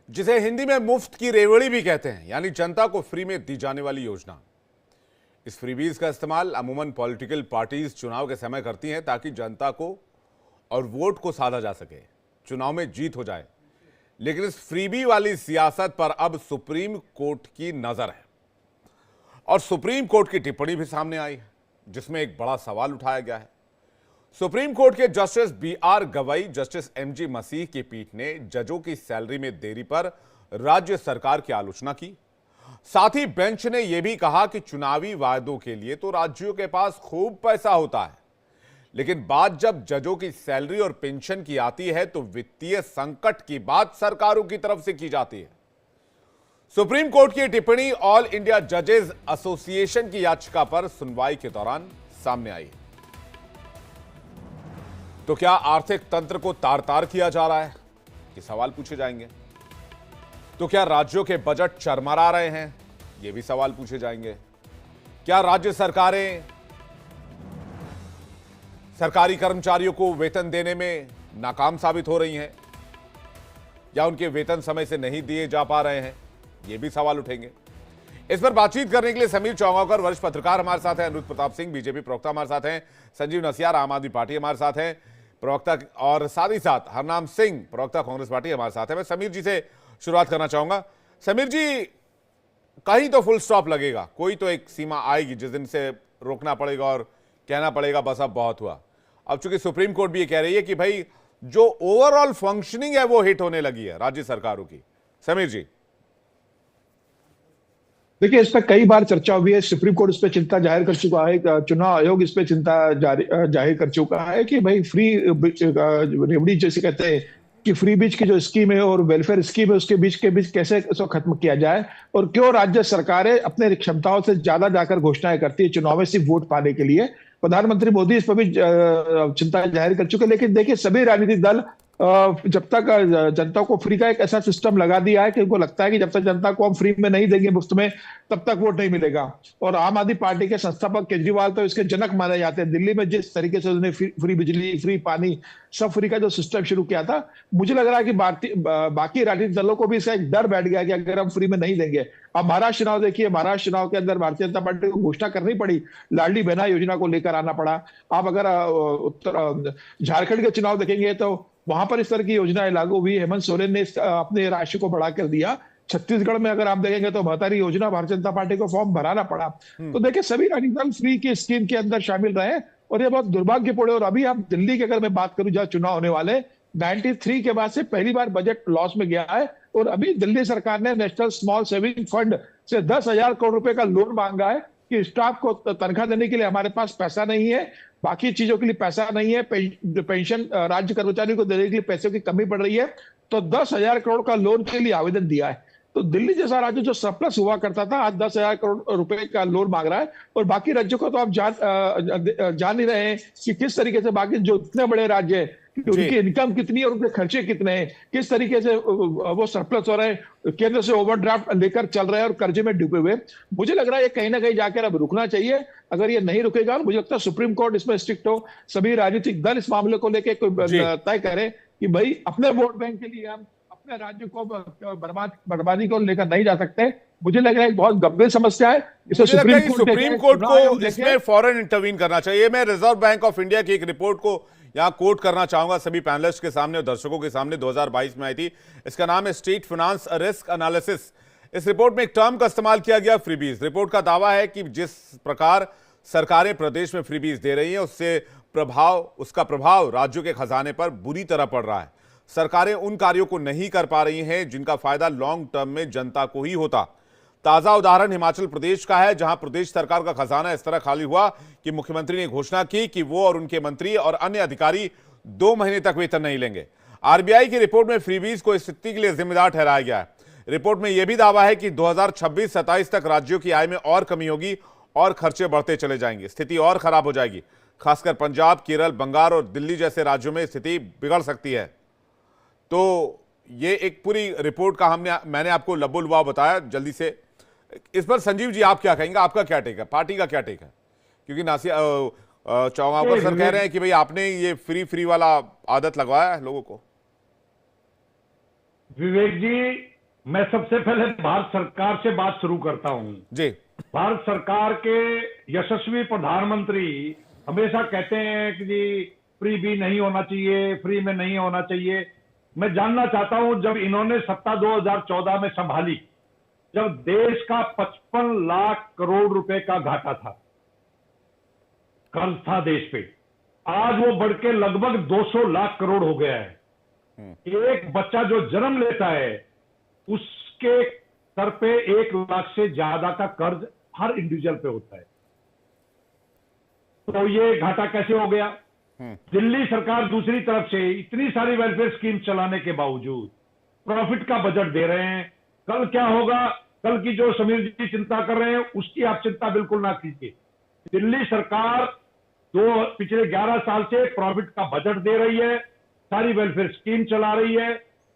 जिसे हिंदी में मुफ्त की रेवड़ी भी कहते हैं, यानी जनता को फ्री में दी जाने वाली योजना। इस फ्रीबीज का इस्तेमाल अमूमन पॉलिटिकल पार्टीज चुनाव के समय करती हैं ताकि जनता को और वोट को साधा जा सके, चुनाव में जीत हो जाए। लेकिन इस फ्रीबी वाली सियासत पर अब सुप्रीम कोर्ट की नजर है और सुप्रीम कोर्ट की टिप्पणी भी सामने आई है, जिसमें एक बड़ा सवाल उठाया गया है। सुप्रीम कोर्ट के justice BR Gavai, justice MG मसीह की पीठ ने जजों की सैलरी में देरी पर राज्य सरकार की आलोचना की। साथ ही बेंच ने यह भी कहा कि चुनावी वायदों के लिए तो राज्यों के पास खूब पैसा होता है, लेकिन बात जब जजों की सैलरी और पेंशन की आती है तो वित्तीय संकट की बात सरकारों की तरफ से की जाती है। सुप्रीम कोर्ट की टिप्पणी ऑल इंडिया जजेस एसोसिएशन की याचिका पर सुनवाई के दौरान सामने आई। तो क्या आर्थिक तंत्र को तार तार किया जा रहा है, ये सवाल पूछे जाएंगे। तो क्या राज्यों के बजट चरमरा रहे हैं, ये भी सवाल पूछे जाएंगे। क्या राज्य सरकारें सरकारी कर्मचारियों को वेतन देने में नाकाम साबित हो रही हैं, या उनके वेतन समय से नहीं दिए जा पा रहे हैं, ये भी सवाल उठेंगे। इस पर बातचीत करने के लिए समीर चौंगावकर वरिष्ठ पत्रकार हमारे साथ हैं, अनुरुद्ध प्रताप सिंह बीजेपी प्रवक्ता हमारे साथ हैं, संजीव नसियार आम आदमी पार्टी हमारे साथ हैं प्रवक्ता, और साथ ही साथ हरनाम सिंह प्रवक्ता कांग्रेस पार्टी हमारे साथ है। मैं समीर जी से शुरुआत करना चाहूंगा। समीर जी, कहीं तो फुल स्टॉप लगेगा, कोई तो एक सीमा आएगी जिस दिन से रोकना पड़ेगा और कहना पड़ेगा बस अब बहुत हुआ। अब चूंकि सुप्रीम कोर्ट भी ये कह रही है कि भाई जो ओवरऑल फंक्शनिंग है वो हिट होने लगी है राज्य सरकारों की। समीर जी, देखिए, इस पर कई बार चर्चा हुई है। सुप्रीम कोर्ट इस पर चिंता जाहिर कर चुका है, चुनाव आयोग इस पर चिंता जाहिर कर चुका है कि भाई फ्री रेवड़ी जैसे कहते हैं कि फ्री बीच की जो स्कीम है और वेलफेयर स्कीम है उसके बीच कैसे इसको खत्म किया जाए, और क्यों राज्य सरकारें अपने क्षमताओं से ज्यादा जाकर घोषणाएं करती है चुनाव में सिर्फ वोट पाने के लिए। प्रधानमंत्री मोदी इस पर भी चिंता जाहिर कर चुके हैं। लेकिन देखिए, सभी राजनीतिक दल जब तक जनता को फ्री का एक ऐसा सिस्टम लगा दिया है कि उनको लगता है कि जब तक जनता को हम फ्री में नहीं देंगे, मुफ्त में, तब तक वोट नहीं मिलेगा। और आम आदमी पार्टी के संस्थापक केजरीवाल तो इसके जनक माने जाते हैं। दिल्ली में जिस तरीके से उन्होंने फ्री बिजली, फ्री पानी, सब फ्री का जो सिस्टम शुरू किया था, मुझे लग रहा है कि बाकी राजनीतिक दलों को भी इसका एक डर बैठ गया कि अगर हम फ्री में नहीं देंगे। अब महाराष्ट्र चुनाव देखिए, महाराष्ट्र चुनाव के अंदर भारतीय जनता पार्टी को घोषणा करनी पड़ी, लाडली बहना योजना को लेकर आना पड़ा। आप अगर झारखंड के चुनाव देखेंगे तो वहां पर इस तरह की योजनाएं लागू हुई। हेमंत सोरेन ने अपने राशि को बढ़ा कर दिया। छत्तीसगढ़ में अगर आप देखेंगे तो महतारी योजना भारतीय जनता पार्टी को फॉर्म भराना पड़ा। तो देखिए, सभी राजनीतिक दल फ्री की स्कीम के अंदर शामिल रहे और ये बहुत दुर्भाग्यपूर्ण है। और अभी आप दिल्ली की अगर मैं बात करूं, जहां चुनाव होने वाले, 93 के बाद से पहली बार बजट लॉस में गया है। और अभी दिल्ली सरकार ने नेशनल स्मॉल सेविंग फंड से 10,000 करोड़ रुपए का लोन मांगा है कि स्टाफ को तनख्वाह देने के लिए हमारे पास पैसा नहीं है, बाकी चीजों के लिए पैसा नहीं है, पेंशन राज्य कर्मचारियों को देने के लिए पैसे की कमी पड़ रही है, तो 10,000 करोड़ का लोन के लिए आवेदन दिया है। तो दिल्ली जैसा राज्य जो सरप्लस हुआ करता था, आज 10,000 करोड़ रुपए का लोन मांग रहा है। और बाकी राज्यों को तो आप जान ही रहे हैं कि किस तरीके से बाकी जो इतने बड़े राज्य हैं, उनकी इनकम कितनी है और उनके खर्चे कितने हैं, किस तरीके से वो सरप्लस हो रहे हैं, केंद्र से ओवरड्राफ्ट लेकर चल रहे हैं और कर्जे में डूबे हुए। मुझे लग रहा है ये कहीं ना कहीं जाकर अब रुकना चाहिए। अगर ये नहीं रुकेगा, मुझे लगता है सुप्रीम कोर्ट इसमें स्ट्रिक्ट हो, सभी राजनीतिक दल इस मामले को लेकर कोई तय करें कि भाई अपने वोट बैंक के लिए हम अपने राज्य को बर्बादी को लेकर नहीं जा सकते। मुझे लग रहा है बहुत गंभीर समस्या है। इसे सुप्रीम कोर्ट को इसमें फौरन इंटरवीन करना चाहिए। मैं रिजर्व बैंक ऑफ इंडिया की एक रिपोर्ट को यहां कोट करना चाहूंगा सभी पैनलिस्ट के सामने और दर्शकों के सामने, 2022 में आई थी। इसका नाम है स्टेट फाइनेंस रिस्क एनालिसिस। इस रिपोर्ट में एक टर्म का इस्तेमाल किया गया, फ्रीबीज। रिपोर्ट का दावा है कि जिस प्रकार सरकारें प्रदेश में फ्रीबीज दे रही हैं उसका प्रभाव राज्यों के खजाने पर बुरी तरह पड़ रहा है। सरकारें उन कार्यों को नहीं कर पा रही हैं जिनका फायदा लॉन्ग टर्म में जनता को ही होता। ताजा उदाहरण हिमाचल प्रदेश का है, जहां प्रदेश सरकार का खजाना इस तरह खाली हुआ कि मुख्यमंत्री ने घोषणा की कि वो और उनके मंत्री और अन्य अधिकारी 2 महीने तक वेतन नहीं लेंगे। आरबीआई की रिपोर्ट में फ्रीबीज को इस स्थिति के लिए जिम्मेदार ठहराया गया है। रिपोर्ट में यह भी दावा है कि 2026-27 तक राज्यों की आय में और कमी होगी और खर्चे बढ़ते चले जाएंगे, स्थिति और खराब हो जाएगी। खासकर पंजाब, केरल, बंगाल और दिल्ली जैसे राज्यों में स्थिति बिगड़ सकती है। तो ये एक पूरी रिपोर्ट का मैंने आपको लबो-लुबाव बताया जल्दी से। इस पर संजीव जी आप क्या कहेंगे, आपका क्या टेक है, पार्टी का क्या टेक है? क्योंकि चौंगावकर सर कह रहे हैं कि भाई आपने ये फ्री वाला आदत लगवाया है लोगों को। विवेक जी, मैं सबसे पहले भारत सरकार से बात शुरू करता हूं। जी। भारत सरकार के यशस्वी प्रधानमंत्री हमेशा कहते हैं कि जी फ्री भी नहीं होना चाहिए, फ्री में नहीं होना चाहिए। मैं जानना चाहता हूं, जब इन्होंने सत्ता 2014 में संभाली, जब देश का 55 लाख करोड़ रुपए का घाटा था, कर्ज था देश पे, आज वो बढ़ के लगभग 200 लाख करोड़ हो गया है। एक बच्चा जो जन्म लेता है उसके सर पे 1 लाख से ज्यादा का कर्ज हर इंडिविजुअल पे होता है। तो ये घाटा कैसे हो गया? दिल्ली सरकार दूसरी तरफ से इतनी सारी वेलफेयर स्कीम चलाने के बावजूद प्रॉफिट का बजट दे रहे हैं। कल क्या होगा, कल की जो समीर जी चिंता कर रहे हैं उसकी आप चिंता बिल्कुल ना कीजिए। दिल्ली सरकार पिछले 11 साल से प्रॉफिट का बजट दे रही है, सारी वेलफेयर स्कीम चला रही है।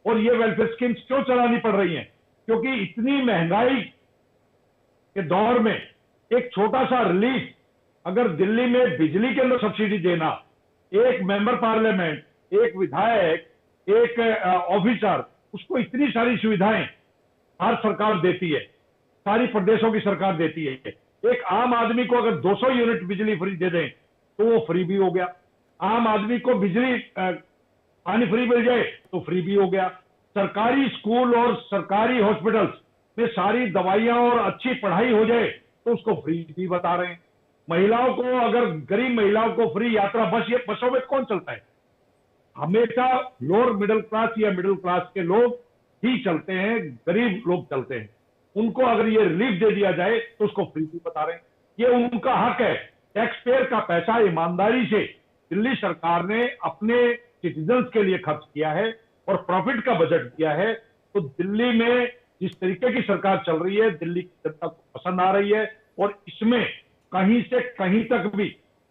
और ये वेलफेयर स्कीम्स क्यों चलानी पड़ रही हैं? क्योंकि इतनी महंगाई के दौर में एक छोटा सा रिलीफ, अगर दिल्ली में बिजली के अंदर सब्सिडी देना, एक मेंबर पार्लियामेंट, एक विधायक, एक ऑफिसर, उसको इतनी सारी सुविधाएं भारत सरकार देती है, सारी प्रदेशों की सरकार देती है। एक आम आदमी को अगर 200 यूनिट बिजली फ्री दे दें तो वो फ्री भी हो गया। आम आदमी को बिजली पानी फ्री मिल जाए तो फ्री भी हो गया। सरकारी स्कूल और सरकारी हॉस्पिटल्स में सारी दवाइयां और अच्छी पढ़ाई हो जाए तो उसको फ्री भी बता रहे हैं। महिलाओं को, अगर गरीब महिलाओं को फ्री यात्रा, बसों में कौन चलता है? हमेशा लोअर मिडिल क्लास या मिडिल क्लास के लोग ही चलते हैं, गरीब लोग चलते हैं। उनको अगर ये रिलीफ दे दिया जाए तो उसको फ्री भी बता रहे हैं। ये उनका हक है। टैक्स पेयर का पैसा ईमानदारी से दिल्ली सरकार ने अपने सिटीजन्स के लिए खर्च किया है और प्रॉफिट का बजट दिया है। तो दिल्ली में जिस तरीके की सरकार चल रही है, दिल्ली की जनता को पसंद आ रही है। और इसमें कहीं से कहीं तक भी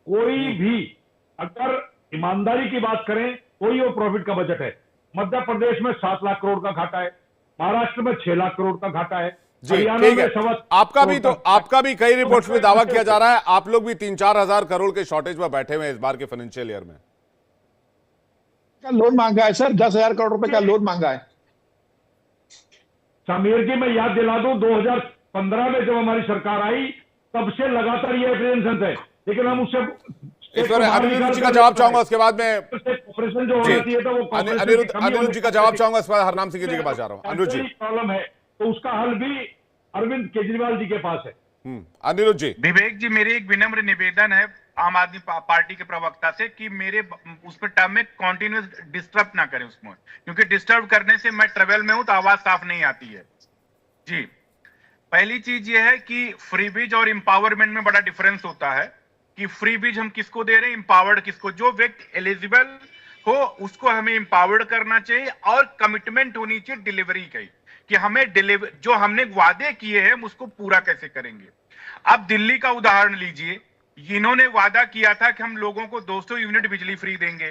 कोई भी, अगर ईमानदारी की बात करें तो ही वो प्रॉफिट का बजट है। मध्य प्रदेश में 7 लाख करोड़ का घाटा है, महाराष्ट्र में 6 लाख करोड़ का घाटा है, जी हरियाणा ठीक में है। आपका भी कई रिपोर्ट्स में दावा किया जा रहा है, आप लोग भी 3-4 हजार करोड़ के शॉर्टेज में बैठे हुए हैं इस बार के फाइनेंशियल ईयर में। लोन मांगा है सर, 10,000 करोड़ रुपए का लोन मांगा है। समीर जी, मैं याद दिला दूं, 2015 में जब हमारी सरकार आई तब से लगातार ये एप्रीहेंशन है, लेकिन हम उससे इस बार अनिरुद्ध जी का जवाब चाहूंगा, उसके बाद में ऑपरेशन जो होना चाहिए था वो अनिरुद्ध जी का जवाब चाहूंगा, इस बार हरनाम सिंह जी के पास जा रहा हूं। अनिरुद्ध जी, प्रॉब्लम है तो उसका हल भी अरविंद केजरीवाल जी के पास है। अनिरुद्ध जी। विवेक जी, मेरी एक विनम्र निवेदन है आम आदमी पार्टी के प्रवक्ता से कि मेरे उस पर टर्म में कॉन्टिन्यूस डिस्टर्ब ना करें उसमें, क्योंकि डिस्टर्ब करने से मैं ट्रेवल में हूं तो आवाज साफ नहीं आती है। जी, पहली चीज ये है कि फ्री बीज और एम्पावरमेंट में बड़ा डिफरेंस होता है कि फ्री बीज हम किसको दे रहे हैं, एम्पावर्ड किसको। जो व्यक्ति एलिजिबल हो उसको हमें एम्पावर्ड करना चाहिए और कमिटमेंट होनी चाहिए डिलीवरी की, कि हमें डिलीवर जो हमने वादे किए हैं हम उसको पूरा कैसे करेंगे। अब दिल्ली का उदाहरण लीजिए, इन्होंने वादा किया था कि हम लोगों को 200 यूनिट बिजली फ्री देंगे।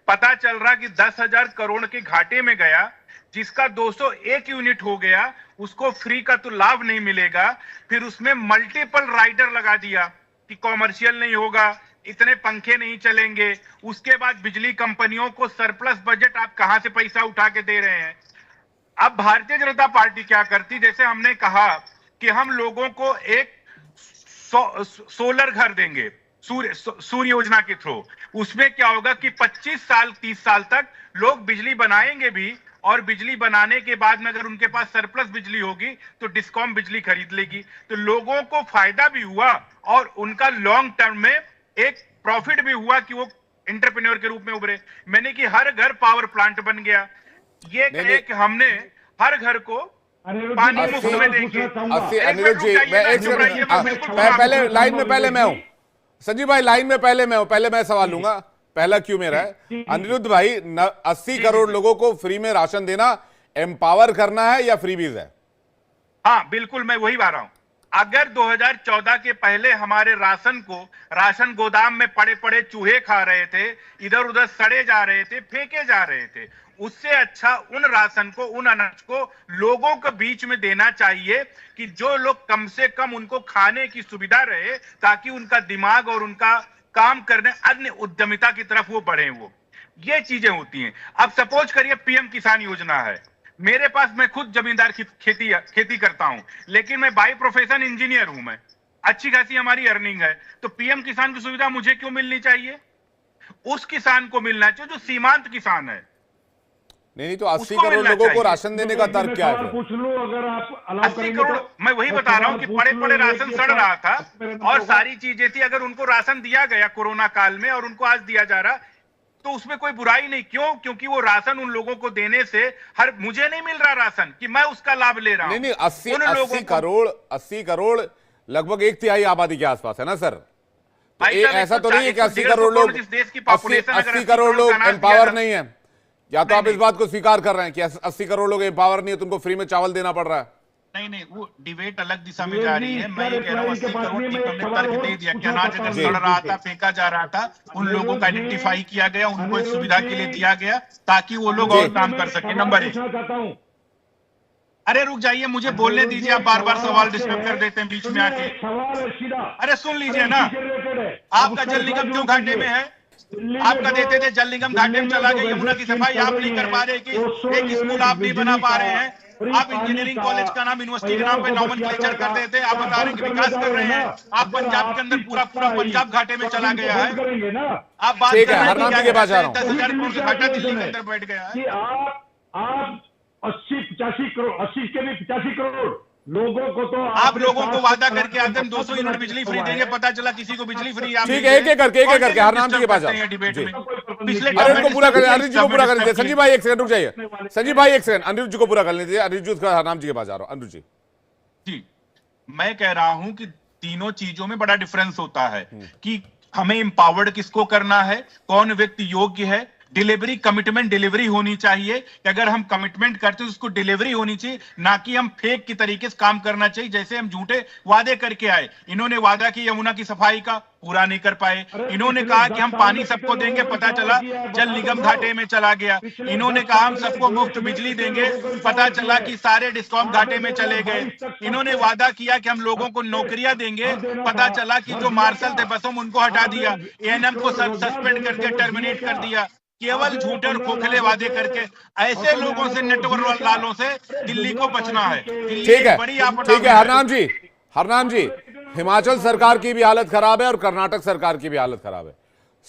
पता चल रहा कि 10,000 करोड़ के घाटे में गया, जिसका 201 यूनिट हो गया उसको फ्री का तो लाभ नहीं मिलेगा। फिर उसमें मल्टीपल राइडर लगा दिया कि कॉमर्शियल नहीं होगा, इतने पंखे नहीं चलेंगे। उसके बाद बिजली कंपनियों को सरप्लस बजट आप कहां से पैसा उठा के दे रहे हैं। अब भारतीय जनता पार्टी क्या करती, जैसे हमने कहा कि हम लोगों को एक सोलर घर देंगे सूर्य योजना के थ्रू, उसमें क्या होगा कि 25 साल 30 साल तक लोग बिजली बनाएंगे भी, और बिजली बनाने के बाद में अगर उनके पास सरप्लस बिजली होगी तो डिस्कॉम बिजली खरीद लेगी। तो लोगों को फायदा भी हुआ और उनका लॉन्ग टर्म में एक प्रॉफिट भी हुआ कि वो एंटरप्रेन्योर के रूप में उभरे। मैंने कि हर घर पावर प्लांट बन गया। ये कहे कि हमने हर घर को पानी मुफ्त में देंगे। अनिरुद्ध जी, मैं पहले लाइन में पहले मैं हूं, संजीव भाई लाइन में पहले मैं हूं, पहले मैं सवाल लूंगा, पहला क्यों मेरा है। अनिरुद्ध भाई, 80 करोड़ लोगों को फ्री में राशन देना एम्पावर करना है या फ्रीबीज है? हाँ बिल्कुल, मैं वही बता रहा हूं। अगर 2014 के पहले हमारे राशन गोदाम में पड़े पड़े चूहे खा रहे थे, इधर उधर सड़े जा रहे थे, फेंके जा रहे थे, उससे अच्छा उन राशन को, उन अनाज को लोगों के बीच में देना चाहिए कि जो लोग कम से कम उनको खाने की सुविधा रहे, ताकि उनका दिमाग और उनका काम करने अन्य उद्यमिता की तरफ वो बढ़े। वो ये चीजें होती हैं। अब सपोज करिए पीएम किसान योजना है, मेरे पास, मैं खुद जमींदार खेती करता हूं, लेकिन मैं बाय प्रोफेशन इंजीनियर हूं। मैं अच्छी खासी हमारी अर्निंग है, तो पीएम किसान की सुविधा मुझे क्यों मिलनी चाहिए? उस किसान को मिलना चाहिए जो सीमांत किसान है। नहीं, तो 80 उसको करोड़ मिलना लोगों को चाहिए। राशन देने का तर्क क्या है फिर? पूछ लूं अगर आप अलाउ 80 करेंगे करोड़, तो। मैं वही बता रहा हूं कि पड़े पड़े राशन सड़ रहा था और होगा। सारी चीजें थी। अगर उनको राशन दिया गया कोरोना काल में और उनको आज दिया जा रहा, तो उसमें कोई बुराई नहीं। क्यों? क्योंकि वो राशन उन लोगों को देने से, मुझे नहीं मिल रहा राशन कि मैं उसका लाभ ले रहा हूं। नहीं, 80 करोड़ लगभग 1/3 आबादी के आसपास है ना सर? तो भाई साहब, ऐसा तो नहीं है कि 80 करोड़ लोग, जिस देश की पॉपुलेशन 80 करोड़ लोग एम्पावर नहीं है। या तो आप इस बात को स्वीकार कर रहे हैं कि 80 करोड़ लोग एम्पावर नहीं है, तो उनको फ्री में चावल देना पड़ रहा है? नहीं, वो डिबेट अलग दिशा में जा रही है। मैं ये कह रहा हूँ 80 करोड़ ठीक, हमने तर्क दे दिया कि अनाज अगर सड़ रहा था, फेंका जा रहा था, उन लोगों का आइडेंटिफाई किया गया, उनको एक सुविधा के लिए दिया गया ताकि वो लोग और काम कर सके। नंबर 1। अरे रुक जाइए, मुझे बोलने दीजिए। आप बार बार सवाल डिस्टर्ब कर देते हैं बीच में आके। अरे सुन लीजिए ना, आपका जल निगम क्यों घाटे में है? आपका देते थे, जल निगम घाटे में चला गया। यमुना की सफाई आप नहीं कर पा रहे, कि एक स्कूल आप नहीं बना पा रहे हैं। आप इंजीनियरिंग कॉलेज का नाम यूनिवर्सिटी के नाम पे नॉमेनक्लेचर कर देते। आप बता रहे हैं कि विकास कर रहे हैं। आप पंजाब के अंदर पूरा पंजाब घाटे में चला गया है। आप बात ठीक है, हरनाम जी के पास जा रहा हूं। 10,000 करोड़ का घाटा दिल्ली के अंदर बैठ गया है। आप 80-85 करोड़, 80 के भी 85 करोड़ लोगों को तो आप लोगों को वादा करके आते हैं 200 यूनिट बिजली फ्री देंगे, पता चला किसी को बिजली फ्री। ठीक है, एक एक करके हरनाम जी के पास जाओ। डिबेट जी। में पिछले अरे इनको पूरा करें, अनिरुद्ध जी को पूरा कर लीजिए। संजीव भाई एक सेकंड रुक जाइए। संजीव भाई एक सेकंड, अनिरुद्ध जी को पूरा कर लीजिए। अनिरुद्ध जी हरनाम जी के पास जा रहा हूं। अनिरुद्ध जी, मैं कह रहा हूं कि तीनों चीजों में बड़ा डिफरेंस होता है कि हमें एम्पावर्ड किसको करना है, कौन व्यक्ति योग्य है। डिलीवरी, कमिटमेंट डिलीवरी होनी चाहिए कि अगर हम कमिटमेंट करते हैं तो उसको डिलीवरी होनी चाहिए, ना कि हम फेक की तरीके से काम करना चाहिए। जैसे हम झूठे वादे करके आए। इन्होंने वादा किया यमुना की सफाई का, पूरा नहीं कर पाए। इन्होंने कहा कि हम पानी सबको देंगे, पता चला जल निगम घाटे में चला गया। इन्होंने कहा हम सबको मुफ्त बिजली देंगे, पता चला कि सारे डिस्कॉम घाटे में चले गए। इन्होंने वादा किया कि हम लोगों को नौकरियां देंगे, पता चला कि जो मार्शल थे बसों में उनको हटा दिया, एएनएम को सस्पेंड कर दिया, टर्मिनेट कर दिया। केवल झूठे और खोखले वादे करके ऐसे लोगों से, नेटवर्क लालों से दिल्ली को बचना है। ठीक है, ठीक है हरनाम जी, हिमाचल सरकार की भी हालत खराब है और कर्नाटक सरकार की भी हालत खराब है,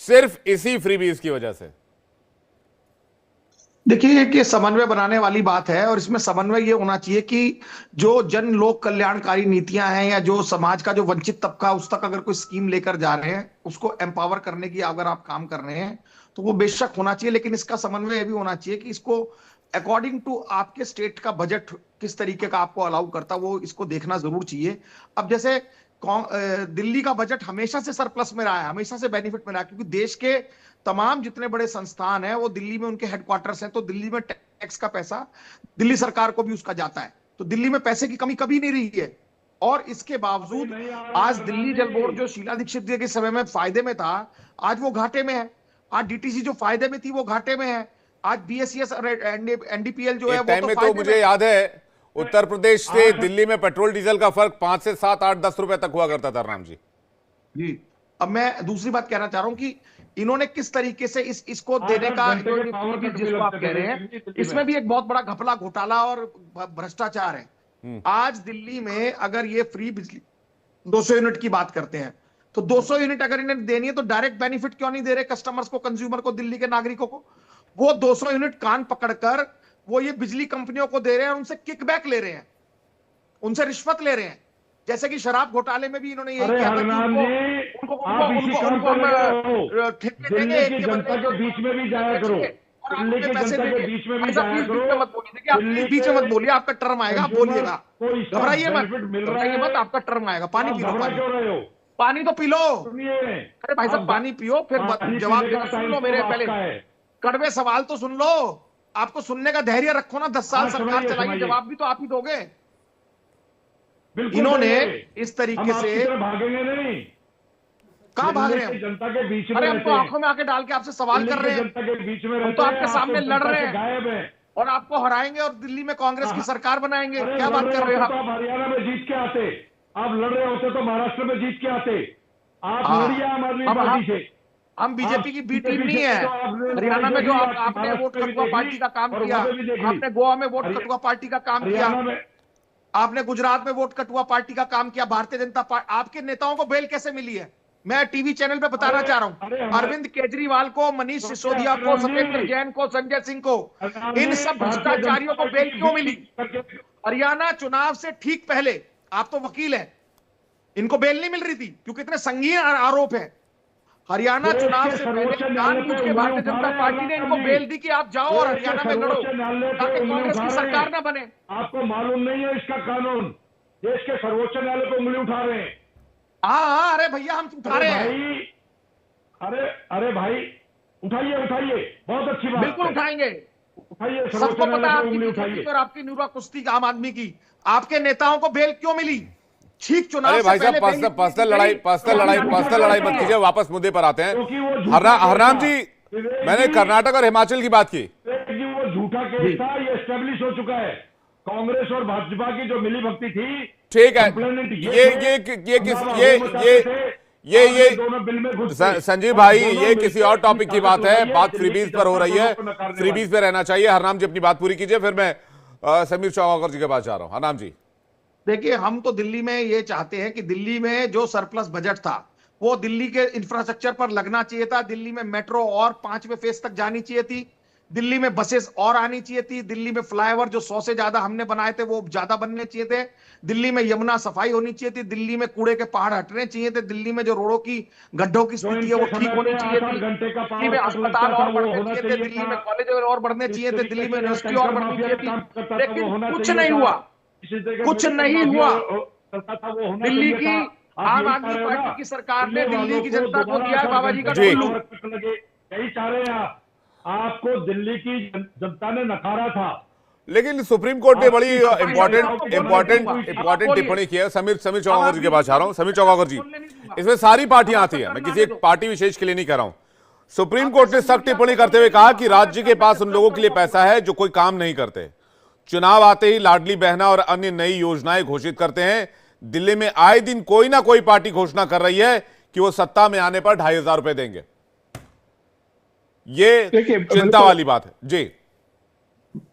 सिर्फ इसी फ्रीबीज की वजह से। देखिए कि समन्वय बनाने वाली बात है, और इसमें समन्वय ये होना चाहिए कि जो जन लोक कल्याणकारी नीतियां हैं या जो समाज का जो वंचित तबका उस तक अगर कोई स्कीम लेकर जा रहे हैं, उसको एम्पावर करने की अगर आप काम कर रहे हैं तो वो बेशक होना चाहिए, लेकिन इसका समन्वय भी होना चाहिए कि इसको अकॉर्डिंग टू आपके स्टेट का बजट किस तरीके का आपको अलाउ करता, वो इसको देखना जरूर चाहिए। अब जैसे दिल्ली का बजट हमेशा से सरप्लस में रहा है, हमेशा से बेनिफिट में रहा है, क्योंकि देश के तमाम जितने बड़े संस्थान हैं वो दिल्ली में उनके हेडक्वार्टर्स हैं, तो दिल्ली में टैक्स का पैसा दिल्ली सरकार को भी उसका जाता है, तो दिल्ली में पैसे की कमी कभी नहीं रही है। और इसके बावजूद आज दिल्ली जल बोर्ड जो शीला दीक्षित जी के समय में फायदे में था, आज वो घाटे में है। आज डीटीसी जो फायदे में थी वो घाटे में है। आज बीएसईएस एनडीपीएल जो है वो तो मुझे याद है उत्तर प्रदेश से दिल्ली में पेट्रोल डीजल का फर्क 5 से 7, 8, 10 रुपए तक हुआ करता था। राम जी जी, अब मैं दूसरी बात कहना चाह रहा हूं कि इन्होंने किस तरीके से इसको देने का, जिसको आप कह रहे हैं, इसमें भी एक बहुत बड़ा घपला, घोटाला और भ्रष्टाचार है। आज दिल्ली में अगर ये फ्री बिजली 200 यूनिट की बात करते हैं, तो 200 यूनिट अगर इन्हें देनी है तो डायरेक्ट बेनिफिट क्यों नहीं दे रहे कस्टमर्स को, कंज्यूमर को, दिल्ली के नागरिकों को? वो 200 यूनिट कान पकड़कर वो ये बिजली कंपनियों को दे रहे हैं और उनसे किकबैक ले रहे हैं, उनसे रिश्वत ले रहे हैं। जैसे कि शराब घोटाले में भी इन्होंने यही किया था कि उनको ठेके देंगे, जनता के बीच में भी जाया करो, दिल्ली की जनता के बीच में भी जाया करो। मत बोलिए, आप बीच में मत बोलिए, आपका टर्म आएगा, आप बोलिएगा, घबराइए मत, आपका टर्म आएगा। पानी पी लो, पानी तो पी लो। अरे भाई साहब पानी पियो, फिर जवाब सुन लो मेरे। पहले कड़वे सवाल तो सुन लो, आपको सुनने का धैर्य रखो ना। 10 साल सरकार चलाई, जवाब भी तो आप ही दोगे। इन्होंने इस तरीके से भागेंगे नहीं, कहां भाग रहे हैं? जनता के बीच में, अरे हम तो आंखों में आके डाल के आपसे सवाल कर रहे हैं, जनता के बीच में हम तो आपके सामने लड़ रहे हैं, गायब है, और आपको हराएंगे और दिल्ली में कांग्रेस की सरकार बनाएंगे। क्या बात कर रहे हो? आप हरियाणा में जीत के आते, आप लड़ रहे होते तो महाराष्ट्र में जीत के आते। आप लड़िए आम आदमी पार्टी से, हम बीजेपी की बी टीम नहीं है। हरियाणा में जो आपने वोट कटुआ पार्टी का काम किया, आपने गोवा में वोट कटुआ पार्टी का काम किया, आपने गुजरात में वोट कटुआ पार्टी का काम किया, भारतीय जनता पार्टी, आपके नेताओं को बेल कैसे मिली है? मैं टीवी चैनल पे बताना चाह रहा हूं, अरविंद केजरीवाल को, मनीष सिसोदिया को, सत्येंद्र जैन को, संजय सिंह को, इन सब भ्रष्टाचारियों को बेल क्यों मिली? हरियाणा चुनाव से ठीक पहले, आप तो वकील हैं, इनको बेल नहीं मिल रही थी क्योंकि इतने संगीन आरोप है। हरियाणा चुनाव से पहले जानबूझ के भारतीय जनता पार्टी ने इनको बेल दी कि आप जाओ और हरियाणा में लड़ो ताकि कांग्रेस की सरकार ना बने। आपको मालूम नहीं है इसका कानून? देश के सर्वोच्च न्यायालय को उंगली उठा रहे हैं। हाँ, अरे भैया हम उठा रहे हैं। अरे भाई उठाइए उठाइए, बहुत अच्छी बात, बिल्कुल उठाएंगे। उठाइए, सबको पता है आपकी बीजेपी और आपकी न्यूरा कुश्ती आम आदमी की, आपके नेताओं को बेल क्यों मिली? ठीक चुनाव अरे से भाई साहब, पहले पर्सनल लड़ाई मत कीजिए, वापस मुद्दे पर आते हैं। हरनाम जी, मैंने कर्नाटक और हिमाचल की बात की। वो झूठा केस था, ये एस्टेब्लिश हो चुका है। कांग्रेस और भाजपा की जो मिली भक्ति थी, ठीक है, ये दोनों बिल में घुस गए। संजीव भाई, ये किसी और टॉपिक की बात है, बात फ्रीबीज पर हो रही है, फ्रीबीज पे रहना चाहिए। हरनाम जी अपनी बात पूरी कीजिए, फिर मैं समीर चौहान जी के पास जा रहा हूं। हरनाम जी, देखिए, हम तो दिल्ली में ये चाहते हैं कि दिल्ली में जो सरप्लस बजट था वो दिल्ली के इंफ्रास्ट्रक्चर पर लगना चाहिए था। दिल्ली में मेट्रो और 5वें फेज तक जानी चाहिए थी, दिल्ली में बसेस और आनी चाहिए थी, दिल्ली में फ्लाईओवर जो 100 से ज्यादा हमने बनाए थे वो ज्यादा बनने चाहिए थे, दिल्ली में यमुना सफाई होनी चाहिए थी, दिल्ली में कूड़े के पहाड़ हटने चाहिए थे, दिल्ली में जो रोडों की गड्ढों की स्थिति है वो ठीक होनी चाहिए थी, दिल्ली में अस्पताल और बढ़ने चाहिए थे, दिल्ली में कॉलेज और बढ़ने चाहिए थे, दिल्ली में यूनिवर्सिटी और बढ़नी चाहिए थी, लेकिन कुछ नहीं हुआ, कुछ नहीं हुआ। दिल्ली की आम आदमी पार्टी की सरकार ने दिल्ली की जनता को दिया है बाबा जी का टुल्लू। यही चाह रहे हैं आपको दिल्ली की जनता ने नकारा था, लेकिन सुप्रीम कोर्ट ने बड़ी इंपॉर्टेंट टिप्पणी की है। समीर चौहान जी के पास आ रहा हूं। समीर चौहान जी, इसमें सारी पार्टियां आती हैं, मैं किसी एक पार्टी विशेष के लिए नहीं कह रहा हूं। सुप्रीम कोर्ट ने सख्त टिप्पणी करते हुए कहा कि राज्य के पास उन लोगों के लिए पैसा है जो कोई काम नहीं करते, चुनाव आते ही लाडली बहना और अन्य नई योजनाएं घोषित करते हैं। दिल्ली में आए दिन कोई ना कोई पार्टी घोषणा कर रही है कि वो सत्ता में आने पर 2500 रुपए देंगे। ये चिंता वाली बात है जी।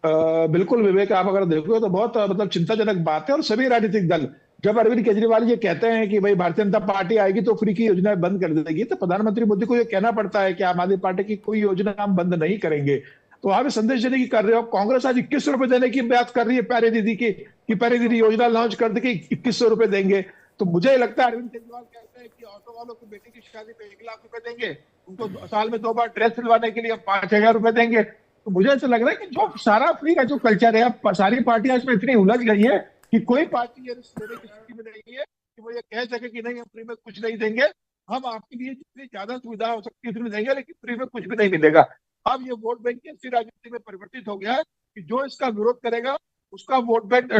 बिल्कुल विवेक, आप अगर देखो तो बहुत मतलब चिंताजनक बात है। और सभी राजनीतिक दल, जब अरविंद केजरीवाल ये कहते हैं कि भाई भारतीय जनता पार्टी आएगी तो फ्री की योजनाएं बंद कर देगी, तो प्रधानमंत्री मोदी को ये कहना पड़ता है कि आम आदमी पार्टी की कोई योजना हम बंद नहीं करेंगे। तो आप संदेश देने की कर रहे हो। कांग्रेस आज 2100 रुपए देने की बात कर रही है प्यारे दीदी की, कि प्यारे दीदी योजना लॉन्च कर देगी, 2100 रुपए देंगे। तो मुझे लगता है अरविंद केजरीवाल कहते हैं कि ऑटो वालों की बेटी की शादी पे 1 लाख रुपए देंगे, उनको साल में 2 बार ड्रेस सिलवाने के लिए हम 5000 रुपए देंगे। तो मुझे ऐसा लग रहा है कि जो सारा फ्री का जो कल्चर है, सारी पार्टियां इसमें इतनी उलझ गई है कि कोई पार्टी ये रिस्क लेने की स्थिति में नहीं है कि वो ये कह सके कि नहीं हम फ्री में कुछ नहीं देंगे, हम आपके लिए जितनी ज्यादा सुविधा हो सकती है उतनी देंगे, लेकिन फ्री में कुछ भी नहीं मिलेगा। अब ये वोट बैंक की ऐसी राजनीति में परिवर्तित हो गया है कि जो इसका विरोध करेगा उसका वोट बैंक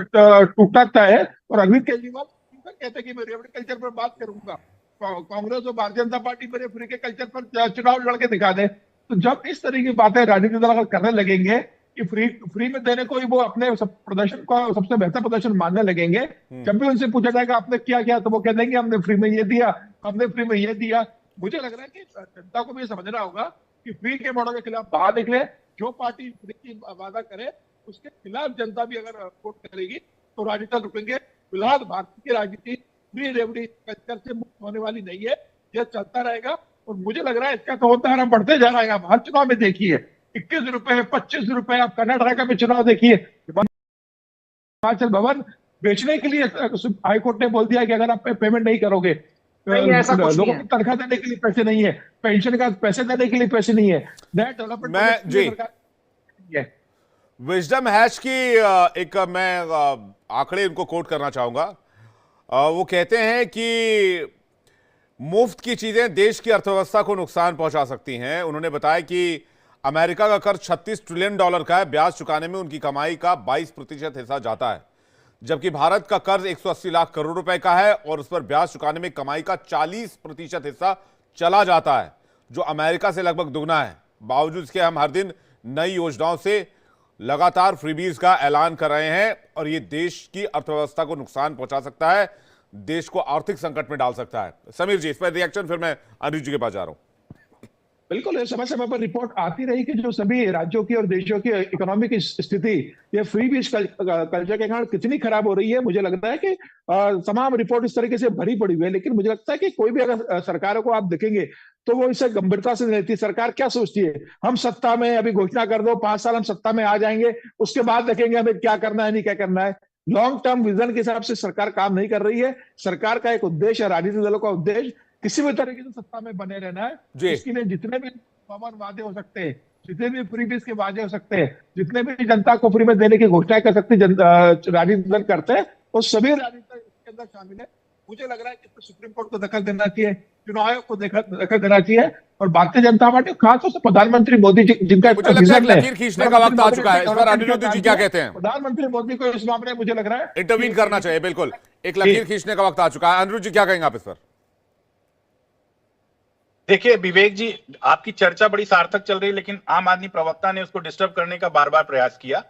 टूटता है। और अरविंद केजरीवाल कहते हैं कि मैं रेवड़ी कल्चर पर बात करूंगा, कांग्रेस और भारतीय जनता पार्टी मेरे फ्री के कल्चर पर चुनाव लड़ के दिखा दे। तो जब इस तरह की बातें राजनीतिक दल अगर करने लगेंगे कि फ्री में देने को ही वो अपने प्रदर्शन को सबसे बेहतर प्रदर्शन मानने लगेंगे, जब भी उनसे पूछा जाएगा आपने क्या किया तो वो कह देंगे हमने फ्री में ये दिया, हमने फ्री में ये दिया। मुझे लग रहा है कि जनता को भी समझना होगा कि फ्री के मॉडल के खिलाफ बाहर निकले। जो पार्टी फ्री की वादा करे उसके खिलाफ जनता भी अगर वोट करेगी तो राजनीति रुकेंगे। फिलहाल भारत की राजनीति फ्री रेवड़ी कल्चर से मुक्त होने वाली नहीं है, यह चलता रहेगा। और मुझे लग रहा है इसका तो होता बढ़ते जा रहा है। आप हर चुनाव में देखिए 21 रुपए, 25 रुपए। आप कर्नाटक में चुनाव देखिए, हिमाचल भवन बेचने के लिए हाईकोर्ट ने बोल दिया कि अगर आप पेमेंट नहीं करोगे, लोगों को तनख्वाह देने के लिए पैसे नहीं है, पेंशन का पैसे देने के लिए पैसे नहीं है, नया डेवलपमेंट। विजडम हैश की एक मैं आंकड़े उनको कोट करना चाहूंगा। वो कहते हैं कि मुफ्त की चीजें देश की अर्थव्यवस्था को नुकसान पहुंचा सकती हैं। उन्होंने बताया कि अमेरिका का कर्ज $36 ट्रिलियन का है, ब्याज चुकाने में उनकी कमाई का 22% हिस्सा जाता है, जबकि भारत का कर्ज 180 लाख करोड़ रुपए का है और उस पर ब्याज चुकाने में कमाई का 40% हिस्सा चला जाता है, जो अमेरिका से लगभग दुगना है। बावजूद इसके हम हर दिन नई योजनाओं से लगातार फ्रीबीज का ऐलान कर रहे हैं और ये देश की अर्थव्यवस्था को नुकसान पहुंचा सकता है, देश को आर्थिक संकट में डाल सकता है। समीर जी, इस पर रिएक्शन, फिर मैं अनुज जी के पास जा रहा हूं। बिल्कुल, ये समय समय पर रिपोर्ट आती रही कि जो सभी राज्यों की और देशों की इकोनॉमिक स्थिति ये फ्री बीज कल्चर के कारण कितनी खराब हो रही है। मुझे लगता है कि तमाम रिपोर्ट इस तरीके से भरी पड़ी हुई है, लेकिन मुझे लगता है कि कोई भी अगर सरकारों को आप देखेंगे तो वो इसे गंभीरता से नहीं लेती। सरकार क्या सोचती है, हम सत्ता में अभी घोषणा कर दो, 5 साल हम सत्ता में आ जाएंगे, उसके बाद देखेंगे हमें क्या करना है नहीं क्या करना है। लॉन्ग टर्म विजन के हिसाब से सरकार काम नहीं कर रही है। सरकार का एक उद्देश्य है, राजनीतिक दलों का उद्देश्य किसी भी तरीके से सत्ता में बने रहना है। जी। इसके लिए जितने भी कॉमन वादे हो सकते हैं, जितने भी फ्री बीज के वादे हो सकते हैं, जितने भी जनता को फ्री में देने की घोषणा कर सकते राजनीतिक दल करते हैं, वो सभी राजनीतिक दल इसके अंदर शामिल है। मुझे लग रहा है कि सुप्रीम कोर्ट को दखल देना चाहिए, चुनाव आयोग को दखल देना चाहिए, और भारतीय जनता पार्टी खासतौर से प्रधानमंत्री मोदी जी जिनका मुझे लगता है लकीर खींचने का वक्त आ चुका है। इस पर अनिरुद्ध जी क्या कहते हैं? प्रधानमंत्री मोदी को इस मामले में मुझे लग रहा है इंटरवीन करना चाहिए। बिल्कुल, एक लकीर खींचने का वक्त आ चुका है। अनिरुद्ध जी क्या कहेंगे आप इस पर? देखिए विवेक जी, आपकी चर्चा बड़ी सार्थक चल रही है, लेकिन आम आदमी प्रवक्ता ने उसको डिस्टर्ब करने का बार बार प्रयास किया।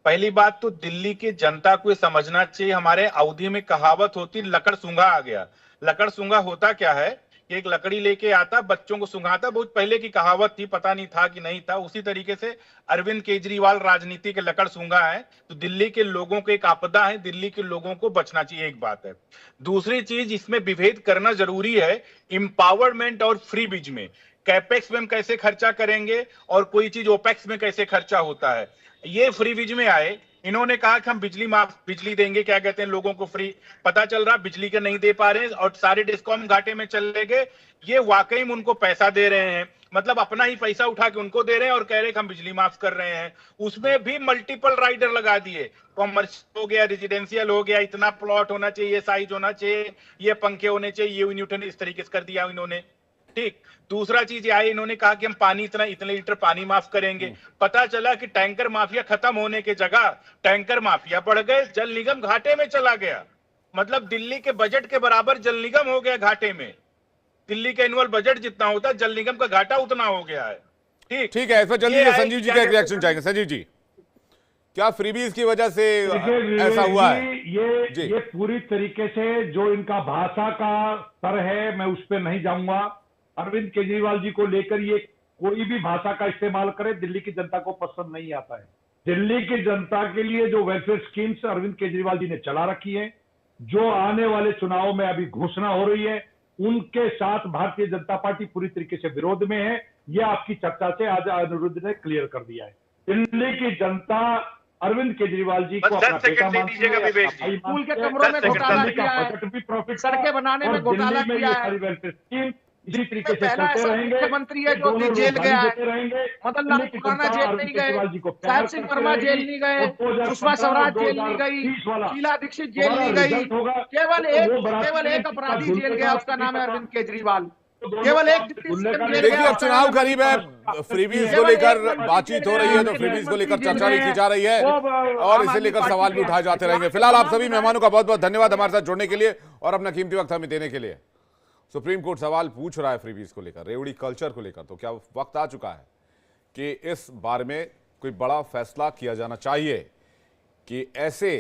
पहली बात तो दिल्ली की जनता को ये समझना चाहिए, हमारे अवधि में कहावत होती लकड़ सूंघा आ गया। लकड़ सूंघा होता क्या है कि एक लकड़ी लेके आता, बच्चों को सूंघाता, बहुत पहले की कहावत थी, पता नहीं था कि नहीं था। उसी तरीके से अरविंद केजरीवाल राजनीति के लकड़ सूंघा है। तो दिल्ली के लोगों को एक आपदा है, दिल्ली के लोगों को बचना चाहिए, एक बात है। दूसरी चीज, इसमें विभेद करना जरूरी है इंपावरमेंट और फ्री बीज में। कैपेक्स में हम कैसे खर्चा करेंगे और कोई चीज ओपेक्स में कैसे खर्चा होता है, ये फ्री बीज में आए। इन्होंने कहा कि हम बिजली देंगे, क्या कहते हैं, लोगों को फ्री। पता चल रहा बिजली के नहीं दे पा रहे हैं और सारे डिस्कॉम घाटे में चले गए। ये वाकई में उनको पैसा दे रहे हैं, मतलब अपना ही पैसा उठा के उनको दे रहे हैं और कह रहे हैं कि हम बिजली माफ कर रहे हैं। उसमें भी मल्टीपल राइडर लगा दिए, कॉमर्शियल हो गया, रेजिडेंशियल हो गया, इतना प्लॉट होना चाहिए, ये साइज होना चाहिए, ये पंखे होने चाहिए, ये न्यूटन, इस तरीके से कर दिया इन्होंने। ठीक। दूसरा चीज ये आई, इन्होंने कहा कि हम पानी इतने लीटर पानी माफ करेंगे। पता चला कि टैंकर माफिया खत्म होने के जगह टैंकर माफिया बढ़ गए, जल निगम घाटे में चला गया। मतलब दिल्ली के बजट के बराबर जल निगम हो गया घाटे में। दिल्ली का एनुअल बजट जितना होता है, जल निगम का घाटा उतना हो गया है। ठीक है, इस पर जल्दी से संजीव जी का एक रिएक्शन चाहेंगे। संजीव जी, क्या फ्रीबीज की वजह से ऐसा हुआ है? ये पूरी तरीके से जो इनका भाषा का स्तर है, मैं उस पर नहीं जाऊंगा। अरविंद केजरीवाल जी को लेकर ये कोई भी भाषा का इस्तेमाल करे, दिल्ली की जनता को पसंद नहीं आता है। दिल्ली की जनता के लिए जो वेलफेयर स्कीम्स अरविंद केजरीवाल जी ने चला रखी है, जो आने वाले चुनाव में अभी घोषणा हो रही है, उनके साथ भारतीय जनता पार्टी पूरी तरीके से विरोध में है। यह आपकी चर्चा से आज अनिरुद्ध ने क्लियर कर दिया है। दिल्ली की जनता अरविंद केजरीवाल जी को अपना बेटा मानती है। स्कूल के कमरों में घोटाला किया है, सड़कें बनाने में घोटाला किया है, इसी तरीके से पहला चलते ऐसा रहेंगे। मुख्यमंत्री है जो अभी जेल गया है। मदन लाल खुराना जेल नहीं गए, साहब सिंह वर्मा जेल नहीं गए, सुषमा स्वराज जेल नहीं गई, शीला दीक्षित जेल नहीं गई। केवल एक अपराधी जेल गया, उसका नाम है अरविंद केजरीवाल। केवल एक देखिए, अब चुनाव करीब है, फ्रीबीज को लेकर बातचीत हो रही है, तो फ्रीबीज को लेकर चर्चा भी की जा रही है और इसे लेकर सवाल भी उठाए जाते रहेंगे। फिलहाल आप सभी मेहमानों का बहुत बहुत धन्यवाद हमारे साथ जुड़ने के लिए और अपना कीमती वक्त हमें देने के लिए। सुप्रीम कोर्ट सवाल पूछ रहा है फ्रीबीज को लेकर, रेवड़ी कल्चर को लेकर, तो क्या वक्त आ चुका है कि इस बारे में कोई बड़ा फैसला किया जाना चाहिए कि ऐसे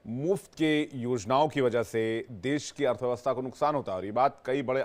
मुफ्त के योजनाओं की वजह से देश की अर्थव्यवस्था को नुकसान होता है। और ये बात कई बड़े